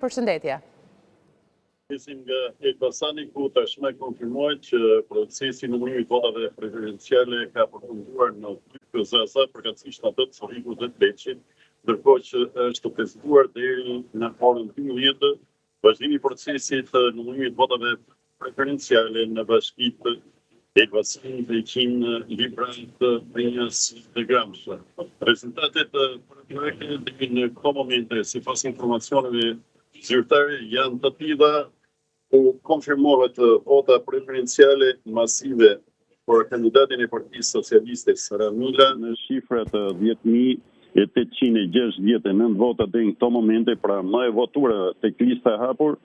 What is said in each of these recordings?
Përshëndetje. Nisim nga Elbasani ku tashmë konfirmohet që procesi i numërimit votave preferenciale ka përfunduar në KZS përkatësisht atë të Sorrikut dhe Pleqit, ndërkohë që është prezentuar deri në orën 12 vazhdimi i procesit të numërimit votave preferenciale në bashkitë Elbasan, Pleqin, Librat, Prinjas dhe Gramsha. Rezultatet përkëndruese deri në këto momente, sipas informacioneve zyrtare, janë të tilla ku konfirmohet vota preferenciale masive për kandidatin e Partisë Socialiste Saramila në shifrat 10.869 vota deri në këto momente, pra më e votuara tek lista e hapur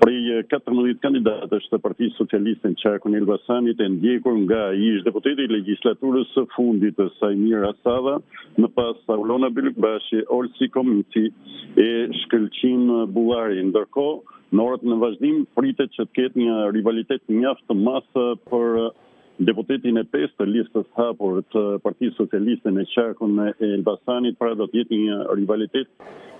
prej 14 kandidatësh të Partisë Socialiste në qarkun e Elbasanit, e ndjekur nga ish deputeti i legjislaturës së fundit Sajmir Asava, më pas Saulona Bylukbashi, Olsi Komici e Shkëlqin Bullari. Ndërkohë, në orët në vazhdim pritet që të ketë një rivalitet mjaft të madh për deputetin e 5 të listës hapur të Partisë Socialiste në qarkun e Elbasanit, pra do të jetë një rivalitet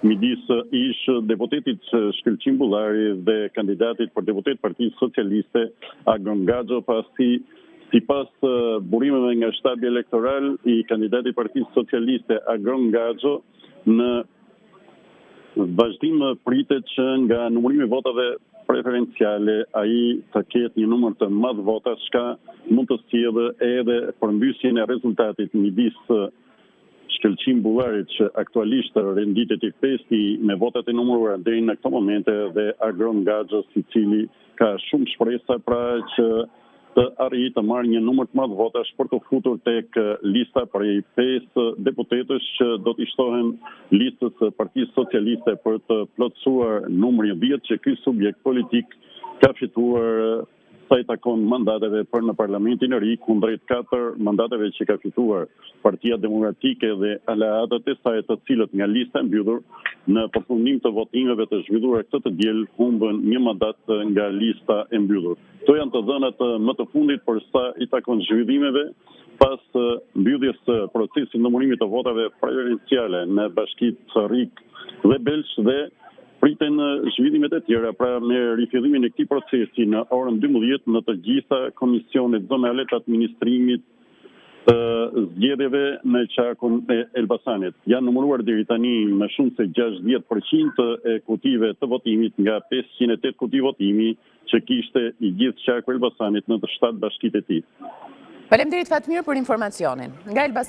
midis ish deputetit Shkëlqin Bullari dhe kandidatit për deputet Partisë Socialiste Agron Gaxho, pasi sipas burimeve nga shtabi elektoral i kandidatit Partisë Socialiste Agron Gaxho, në vazhdim pritet që nga numërimi i votave preferenciale ai të ketë një numër të madh votash, çka mund të sjellë edhe përmbysjen e rezultatit midis Shkëlqin Bullarit, që aktualisht renditet i pesti me votat e numëruara deri në këto momente, dhe Agron Gaxho, i cili ka shumë shpresa pra që të arrijë të marrë një numër të madh votash për të futur tek lista prej 5 deputetësh që do të shtohen listës së Partisë Socialiste për të plotësuar numrin 10 që ky subjekt politik ka fituar sa i takon mandateve për në Parlamentin e ri, kundrejt 4 mandateve që ka fituar Partia Demokratike dhe aleatët e saj, të cilët nga lista e mbyllur në përfundim të votimeve të zhvilluara këtë të diel humbën një mandat nga lista e mbyllur. Këto janë të dhënat më të fundit për sa i takon zhvillimeve pas mbylljes së procesit numërimit të votave preferenciale në bashkitë Sorrik dhe Belsh, dhe priten zhvillimet e tjera, pra me rifillimin e këtij procesi në orën 12 në të gjitha komisionet zonale të administrimit të zgjedhjeve në qarkun e Elbasanit. Janë numëruar deri tani më shumë se 60% e kutive të votimit nga 508 kuti votimi që kishte i gjithë qarku Elbasanit në të 7 bashkitë e tij. Faleminderit Fatmir për informacionin. Nga Elbasan